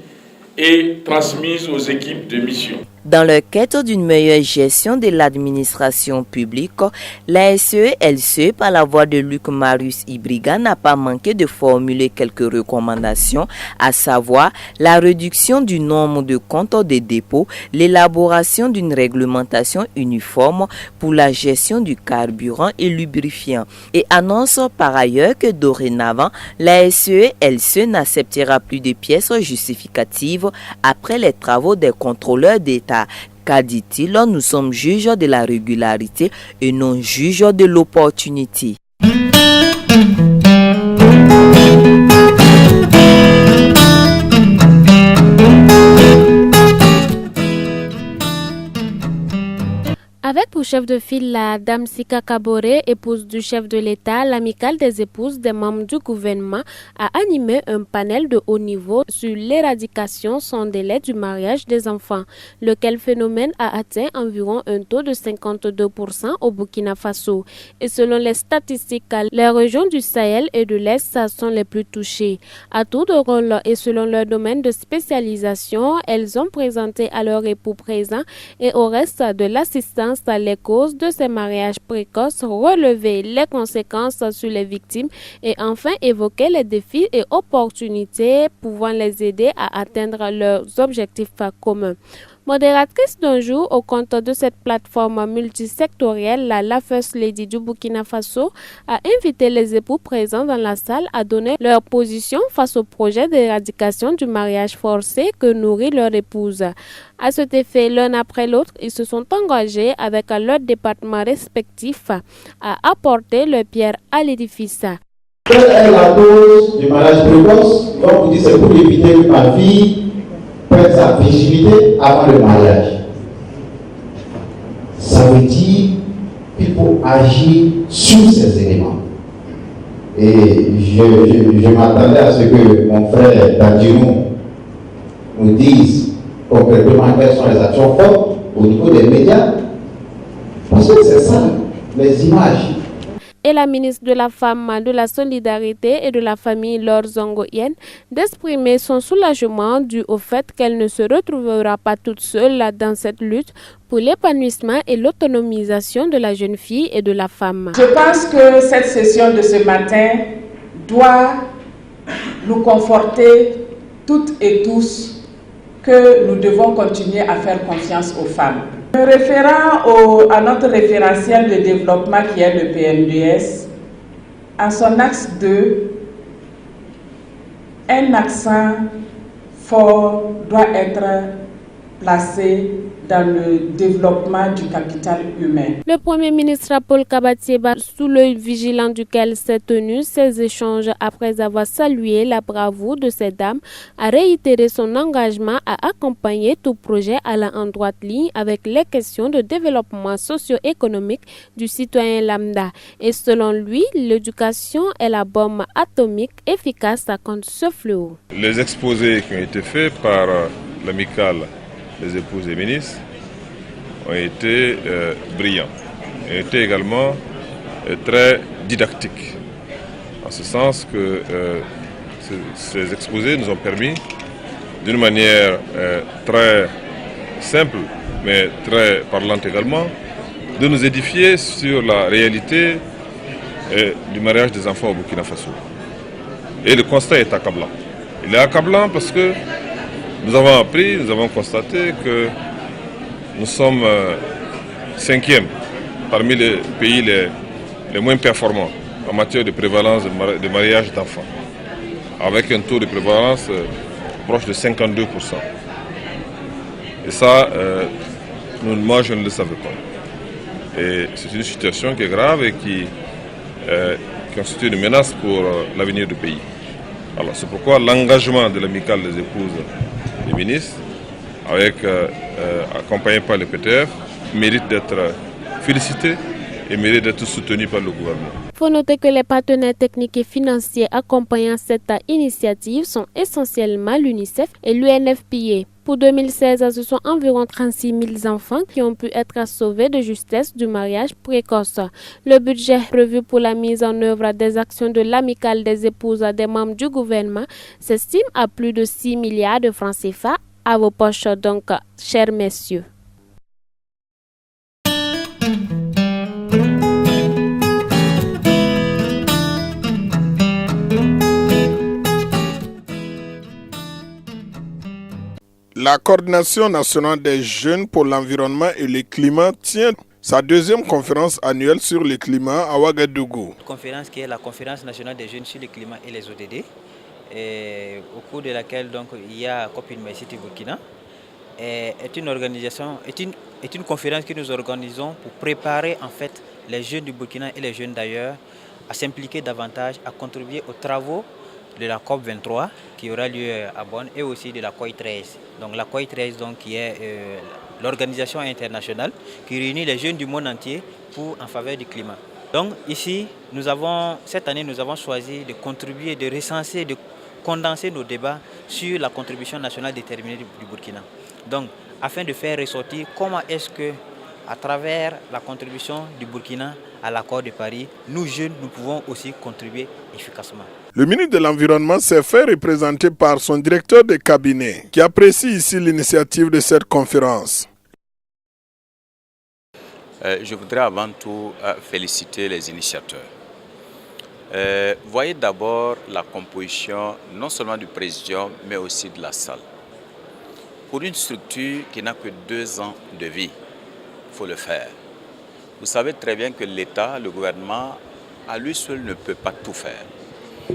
S: et transmises aux équipes de mission.
A: Dans le cadre d'une meilleure gestion de l'administration publique, l'ASE-LC, par la voix de Luc Marius Ibriga, n'a pas manqué de formuler quelques recommandations, à savoir la réduction du nombre de comptes de dépôt, l'élaboration d'une réglementation uniforme pour la gestion du carburant et lubrifiant, et annonce par ailleurs que dorénavant, l'ASE-LC n'acceptera plus de pièces justificatives après les travaux des contrôleurs d'État. Car, dit-il, nous sommes juges de la régularité et non juges de l'opportunité.
D: Avec pour chef de file la dame Sika Kabore, épouse du chef de l'État, l'amicale des épouses des membres du gouvernement a animé un panel de haut niveau sur l'éradication sans délai du mariage des enfants, lequel phénomène a atteint environ un taux de 52% au Burkina Faso. Et selon les statistiques, les régions du Sahel et de l'Est sont les plus touchées. À tour de rôle et selon leur domaine de spécialisation, elles ont présenté à leur époux présent et au reste de l'assistance les causes de ces mariages précoces, relever les conséquences sur les victimes et enfin évoquer les défis et opportunités pouvant les aider à atteindre leurs objectifs communs. Modératrice d'un jour au compte de cette plateforme multisectorielle, la First Lady du Burkina Faso a invité les époux présents dans la salle à donner leur position face au projet d'éradication du mariage forcé que nourrit leur épouse. À cet effet, l'un après l'autre, ils se sont engagés avec leurs départements respectifs à apporter leur pierre à l'édifice.
T: Quelle est la cause du mariage précoce? Donc, vous dites c'est pour éviter que ma fille perde sa virginité avant le mariage. Ça veut dire qu'il faut agir sur ces éléments. Et je m'attendais à ce que mon frère Dadjinou nous dise concrètement quelles sont les actions fortes au niveau des médias. Parce que c'est ça, les images.
D: Et la ministre de la Femme, de la Solidarité et de la Famille, Laure Zongo-Yen, d'exprimer son soulagement dû au fait qu'elle ne se retrouvera pas toute seule dans cette lutte pour l'épanouissement et l'autonomisation de la jeune fille et de la femme.
U: Je pense que cette session de ce matin doit nous conforter toutes et tous que nous devons continuer à faire confiance aux femmes. Me référant à notre référentiel de développement qui est le PNDS, à son axe 2, un accent fort doit être placé dans le développement du capital humain.
D: Le Premier ministre Paul Kabatieba, sous l'œil vigilant duquel s'est tenu ces échanges après avoir salué la bravoure de ces dames, a réitéré son engagement à accompagner tout projet allant en droite ligne avec les questions de développement socio-économique du citoyen lambda. Et selon lui, l'éducation est la bombe atomique efficace contre ce fléau.
N: Les exposés qui ont été faits par l'amicale des épouses et ministres ont été brillants et étaient également très didactiques, en ce sens que ces exposés nous ont permis, d'une manière très simple, mais très parlante également, de nous édifier sur la réalité du mariage des enfants au Burkina Faso. Et le constat est accablant. Il est accablant parce que nous avons appris, nous avons constaté que nous sommes 5e parmi les pays les moins performants en matière de prévalence de mariage d'enfants, avec un taux de prévalence proche de 52%. Et ça, moi je ne le savais pas. Et c'est une situation qui est grave et qui constitue une menace pour l'avenir du pays. Alors c'est pourquoi l'engagement de l'amicale des épouses des ministres, accompagné par le PTF, mérite d'être félicité et mérite d'être soutenu par le gouvernement.
D: Il faut noter que les partenaires techniques et financiers accompagnant cette initiative sont essentiellement l'UNICEF et l'UNFPA. Pour 2016, ce sont environ 36 000 enfants qui ont pu être sauvés de justesse du mariage précoce. Le budget prévu pour la mise en œuvre des actions de l'amicale des épouses des membres du gouvernement s'estime à plus de 6 milliards de francs CFA. À vos poches donc, chers messieurs.
G: La Coordination nationale des jeunes pour l'environnement et le climat tient sa deuxième conférence annuelle sur le climat à Ouagadougou.
V: Conférence qui est la conférence nationale des jeunes sur le climat et les ODD, et au cours de laquelle donc, il y a COP University Burkina. Est une conférence que nous organisons pour préparer en fait les jeunes du Burkina et les jeunes d'ailleurs à s'impliquer davantage, à contribuer aux travaux de la COP 23 qui aura lieu à Bonn et aussi de la COI 13. Donc la COI 13 donc, qui est l'organisation internationale qui réunit les jeunes du monde entier en faveur du climat. Donc ici, cette année, nous avons choisi de contribuer, de recenser, de condenser nos débats sur la contribution nationale déterminée du Burkina. Donc, afin de faire ressortir comment est-ce que, à travers la contribution du Burkina à l'accord de Paris, nous jeunes, nous pouvons aussi contribuer efficacement.
G: Le ministre de l'Environnement s'est fait représenter par son directeur de cabinet, qui apprécie ici l'initiative de cette conférence.
B: Je voudrais avant tout féliciter les initiateurs. Voyez d'abord la composition non seulement du présidium, mais aussi de la salle. Pour une structure qui n'a que 2 ans de vie, il faut le faire. Vous savez très bien que l'État, le gouvernement, à lui seul ne peut pas tout faire.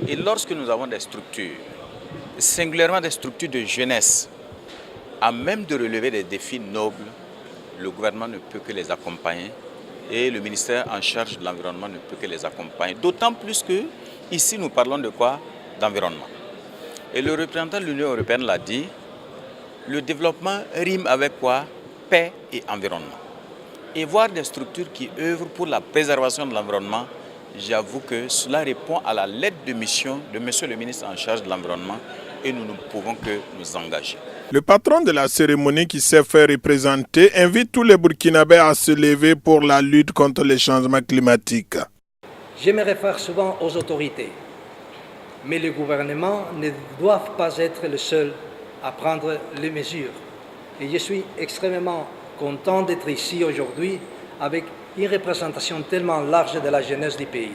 B: Et lorsque nous avons des structures, singulièrement des structures de jeunesse, à même de relever des défis nobles, le gouvernement ne peut que les accompagner et le ministère en charge de l'environnement ne peut que les accompagner. D'autant plus que ici nous parlons de quoi? D'environnement. Et le représentant de l'Union européenne l'a dit, le développement rime avec quoi? Paix et environnement. Et voir des structures qui œuvrent pour la préservation de l'environnement, j'avoue que cela répond à la lettre de mission de monsieur le ministre en charge de l'environnement et nous ne pouvons que nous engager.
G: Le patron de la cérémonie qui s'est fait représenter invite tous les Burkinabés à se lever pour la lutte contre les changements climatiques.
C: Je me réfère souvent aux autorités, mais les gouvernements ne doivent pas être les seuls à prendre les mesures. Et je suis extrêmement content d'être ici aujourd'hui avec une représentation tellement large de la jeunesse du pays.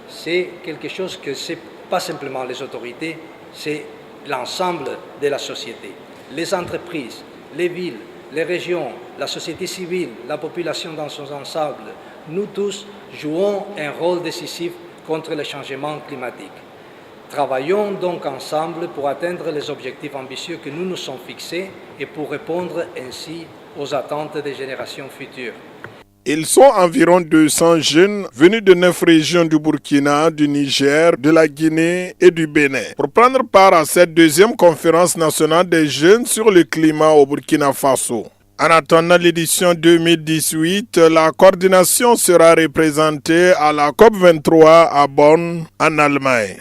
C: C'est quelque chose que ce n'est pas simplement les autorités, c'est l'ensemble de la société. Les entreprises, les villes, les régions, la société civile, la population dans son ensemble, nous tous jouons un rôle décisif contre le changement climatique. Travaillons donc ensemble pour atteindre les objectifs ambitieux que nous nous sommes fixés et pour répondre ainsi aux attentes des générations futures.
G: Ils sont environ 200 jeunes venus de 9 régions du Burkina, du Niger, de la Guinée et du Bénin pour prendre part à cette 2e conférence nationale des jeunes sur le climat au Burkina Faso. En attendant l'édition 2018, la coordination sera représentée à la COP23 à Bonn, en Allemagne.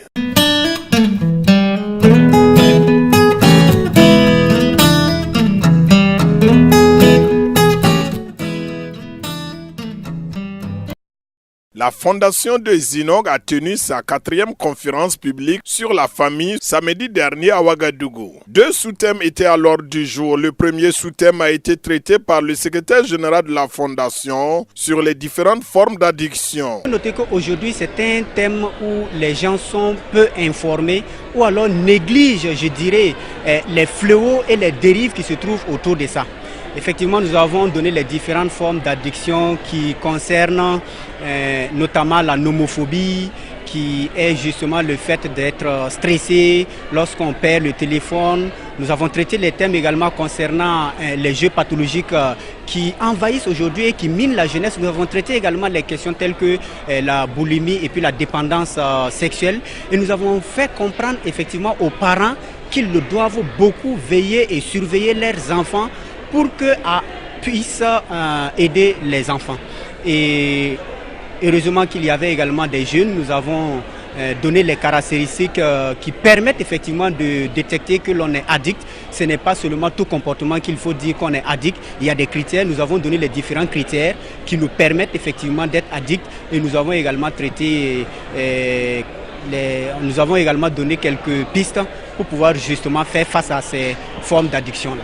G: La fondation de Zinog a tenu sa 4e conférence publique sur la famille samedi dernier à Ouagadougou. 2 sous-thèmes étaient à l'ordre du jour. Le premier sous-thème a été traité par le secrétaire général de la fondation sur les différentes formes d'addiction.
W: Notez qu'aujourd'hui c'est un thème où les gens sont peu informés ou alors négligent, je dirais, les fléaux et les dérives qui se trouvent autour de ça. Effectivement, nous avons donné les différentes formes d'addiction qui concernent notamment la nomophobie, qui est justement le fait d'être stressé lorsqu'on perd le téléphone. Nous avons traité les thèmes également concernant les jeux pathologiques qui envahissent aujourd'hui et qui minent la jeunesse. Nous avons traité également les questions telles que la boulimie et puis la dépendance sexuelle. Et nous avons fait comprendre effectivement aux parents qu'ils doivent beaucoup veiller et surveiller leurs enfants pour qu'ils puissent aider les enfants. Et heureusement qu'il y avait également des jeunes, nous avons donné les caractéristiques qui permettent effectivement de détecter que l'on est addict. Ce n'est pas seulement tout comportement qu'il faut dire qu'on est addict, il y a des critères, nous avons donné les différents critères qui nous permettent effectivement d'être addict et nous avons également traité, nous avons également donné quelques pistes pour pouvoir justement faire face à ces formes d'addiction-là.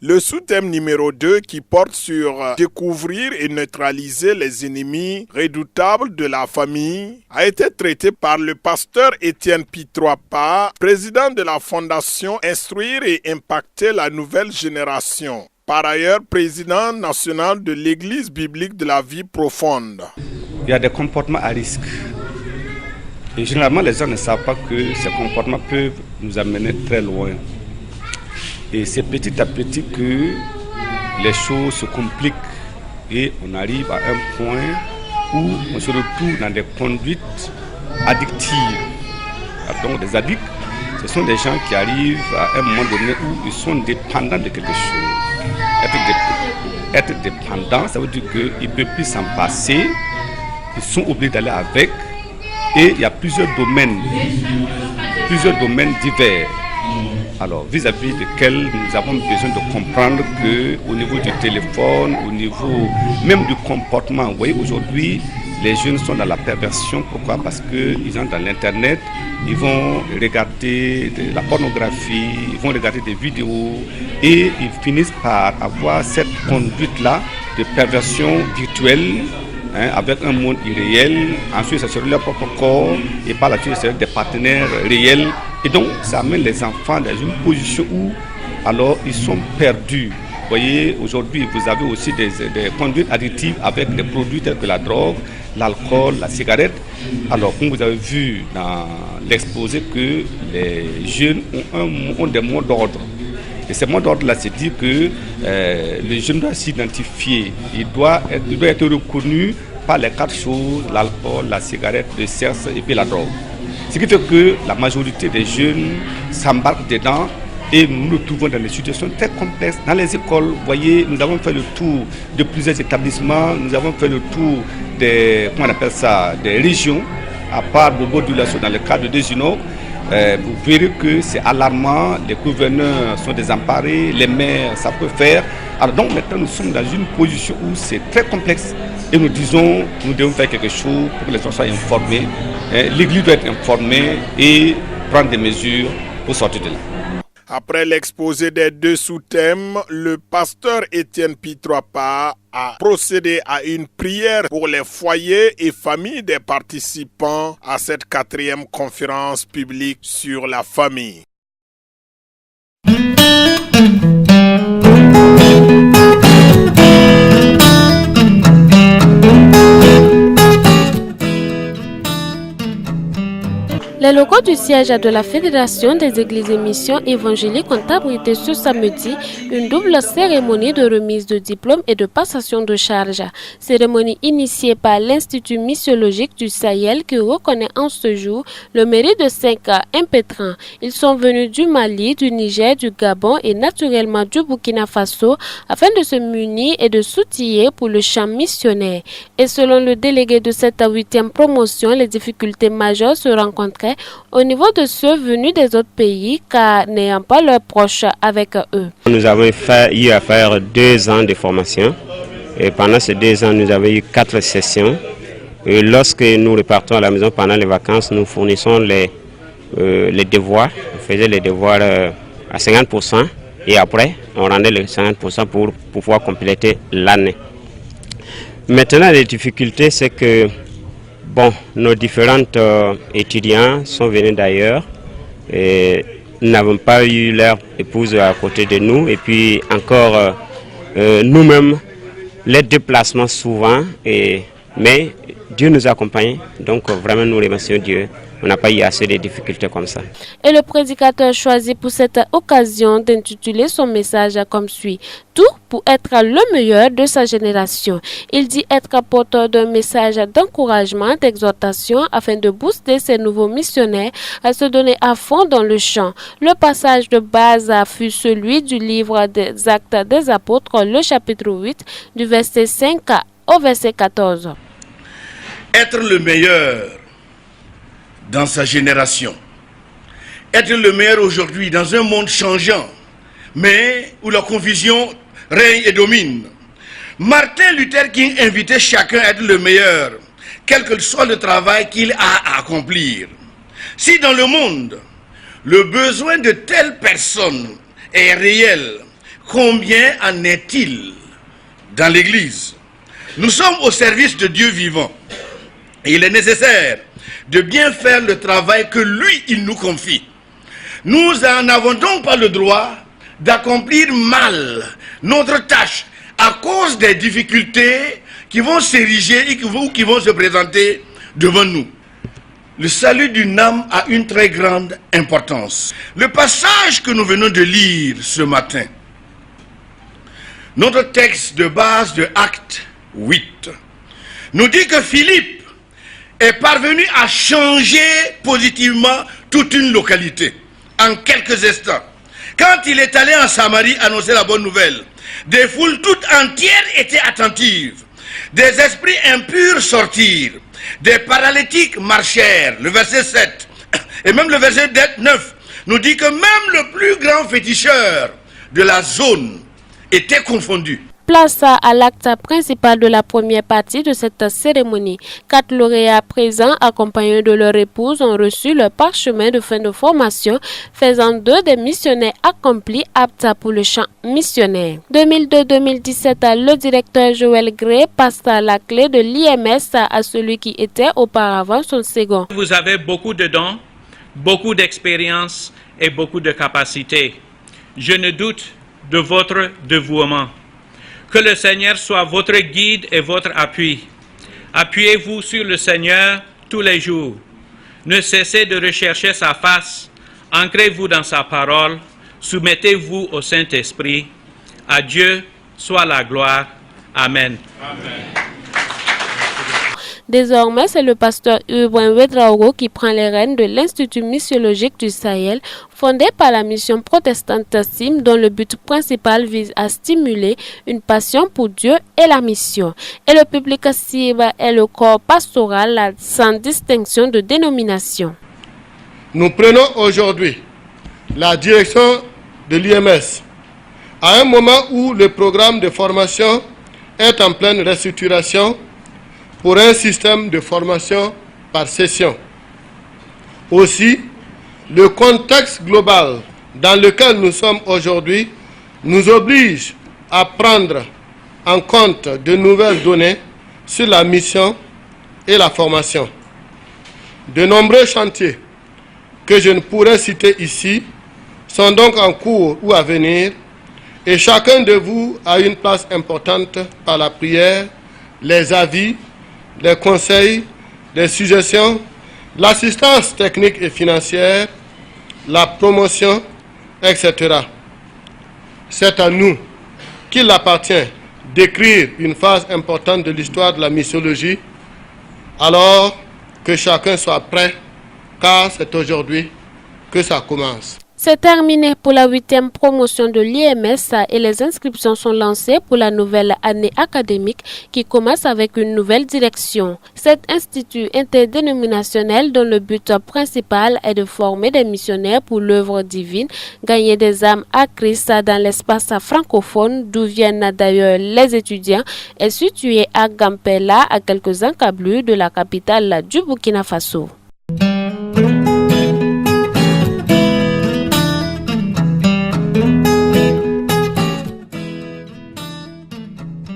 G: Le sous-thème numéro 2 qui porte sur découvrir et neutraliser les ennemis redoutables de la famille a été traité par le pasteur Étienne Pitroapa, président de la fondation Instruire et impacter la nouvelle génération. Par ailleurs, président national de l'Église biblique de la vie profonde.
R: Il y a des comportements à risque. Et généralement, les gens ne savent pas que ces comportements peuvent nous amener très loin. Et c'est petit à petit que les choses se compliquent et on arrive à un point où on se retrouve dans des conduites addictives. Donc des addicts, ce sont des gens qui arrivent à un moment donné où ils sont dépendants de quelque chose. Être
E: être dépendants, ça veut dire qu'ils ne peuvent plus s'en passer, ils sont obligés d'aller avec, et il y a plusieurs domaines divers. Alors, vis-à-vis desquels nous avons besoin de comprendre qu'au niveau du téléphone, au niveau même du comportement, vous voyez, aujourd'hui, les jeunes sont dans la perversion. Pourquoi? Parce qu'ils entrent dans l'Internet, ils vont regarder de la pornographie, ils vont regarder des vidéos et ils finissent par avoir cette conduite-là de perversion virtuelle, avec un monde irréel. Ensuite, ça serait leur propre corps et par la suite, c'est des partenaires réels. Et donc, ça amène les enfants dans une position où alors ils sont perdus. Vous voyez, aujourd'hui, vous avez aussi des conduites addictives avec des produits tels que la drogue, l'alcool, la cigarette. Alors, comme vous avez vu dans l'exposé, que les jeunes ont des mots d'ordre. Et ces mots d'ordre-là, c'est dire que le jeune doit s'identifier. Il doit être reconnu par les 4 choses, l'alcool, la cigarette, le sexe et puis la drogue. Ce qui fait que la majorité des jeunes s'embarquent dedans et nous nous trouvons dans des situations très complexes. Dans les écoles, vous voyez, nous avons fait le tour de plusieurs établissements, nous avons fait le tour des, comment on appelle ça, des régions, à part Bobo Dioulasso dans le cadre des UNO. Vous verrez que c'est alarmant, les gouverneurs sont désemparés, les maires, ça peut faire. Alors donc maintenant nous sommes dans une position où c'est très complexe et nous disons nous devons faire quelque chose pour que les gens soient informés. L'Église doit être informée et prendre des mesures pour sortir de là.
G: Après l'exposé des 2 sous-thèmes, le pasteur Étienne Pitroapa a procédé à une prière pour les foyers et familles des participants à cette 4e conférence publique sur la famille.
D: Les locaux du siège de la Fédération des Églises et Missions évangéliques ont abrité ce samedi une double cérémonie de remise de diplômes et de passation de charges. Cérémonie initiée par l'Institut missiologique du Sahel qui reconnaît en ce jour le mérite de 5 impétrants. Ils sont venus du Mali, du Niger, du Gabon et naturellement du Burkina Faso afin de se munir et de s'outiller pour le champ missionnaire. Et selon le délégué de cette 8e promotion, les difficultés majeures se rencontraient au niveau de ceux venus des autres pays car n'ayant pas leurs proches avec eux.
F: Nous avons eu à faire 2 ans de formation et pendant ces 2 ans nous avons eu 4 sessions. Et lorsque nous repartons à la maison pendant les vacances, nous fournissons les devoirs. On faisait les devoirs à 50% et après on rendait les 50% pour pouvoir compléter l'année. Maintenant les difficultés c'est que nos différents étudiants sont venus d'ailleurs et nous n'avons pas eu leur épouse à côté de nous et puis encore nous-mêmes les déplacements souvent, mais Dieu nous accompagne, donc vraiment nous remercions Dieu. On n'a pas eu assez de difficultés comme ça.
D: Et le prédicateur choisit pour cette occasion d'intituler son message comme suit. Tout pour être le meilleur de sa génération. Il dit être porteur d'un message d'encouragement, d'exhortation afin de booster ces nouveaux missionnaires à se donner à fond dans le champ. Le passage de base fut celui du livre des Actes des Apôtres, le chapitre 8, du verset 5 au verset 14.
H: Être le meilleur dans sa génération. Être le meilleur aujourd'hui dans un monde changeant, mais où la confusion règne et domine. Martin Luther King invitait chacun à être le meilleur, quel que soit le travail qu'il a à accomplir. Si dans le monde, le besoin de telle personne est réel, combien en est-il dans l'Église? Nous sommes au service de Dieu vivant. Et il est nécessaire de bien faire le travail que lui, il nous confie. Nous n'en avons donc pas le droit d'accomplir mal notre tâche à cause des difficultés qui vont s'ériger ou qui vont se présenter devant nous. Le salut d'une âme a une très grande importance. Le passage que nous venons de lire ce matin, notre texte de base de Actes 8, nous dit que Philippe est parvenu à changer positivement toute une localité en quelques instants. Quand il est allé en Samarie annoncer la bonne nouvelle, Des foules toutes entières étaient attentives. Des esprits impurs sortirent. Des paralytiques marchèrent. Le verset 7. Et même le verset 9 nous dit que même le plus grand féticheur de la zone était confondu.
D: Place à l'acte principal de la première partie de cette cérémonie. 4 lauréats présents, accompagnés de leur épouse, ont reçu leur parchemin de fin de formation, faisant d'eux des missionnaires accomplis aptes pour le champ missionnaire. 2002-2017, le directeur Joël Gray passe la clé de l'IMS à celui qui était auparavant son second.
I: Vous avez beaucoup de dons, beaucoup d'expérience et beaucoup de capacités. Je ne doute de votre dévouement. Que le Seigneur soit votre guide et votre appui. Appuyez-vous sur le Seigneur tous les jours. Ne cessez de rechercher sa face. Ancrez-vous dans sa parole. Soumettez-vous au Saint-Esprit. À Dieu soit la gloire. Amen. Amen.
D: Désormais, c'est le pasteur Urbain Ouedraogo qui prend les rênes de l'Institut missiologique du Sahel, fondé par la mission protestante SIM, dont le but principal vise à stimuler une passion pour Dieu et la mission. Et le public SIM est le corps pastoral sans distinction de dénomination.
K: Nous prenons aujourd'hui la direction de l'IMS à un moment où le programme de formation est en pleine restructuration pour un système de formation par session. Aussi, le contexte global dans lequel nous sommes aujourd'hui nous oblige à prendre en compte de nouvelles données sur la mission et la formation. De nombreux chantiers que je ne pourrais citer ici sont donc en cours ou à venir, et chacun de vous a une place importante par la prière, les avis, les conseils, les suggestions, l'assistance technique et financière, la promotion, etc. C'est à nous qu'il appartient d'écrire une phase importante de l'histoire de la missiologie, alors que chacun soit prêt, car c'est aujourd'hui que ça commence.
D: C'est terminé pour la 8e promotion de l'IMS et les inscriptions sont lancées pour la nouvelle année académique qui commence avec une nouvelle direction. Cet institut interdénominationnel dont le but principal est de former des missionnaires pour l'œuvre divine, gagner des âmes à Christ dans l'espace francophone d'où viennent d'ailleurs les étudiants, est situé à Gampela, à quelques encablures de la capitale du Burkina Faso.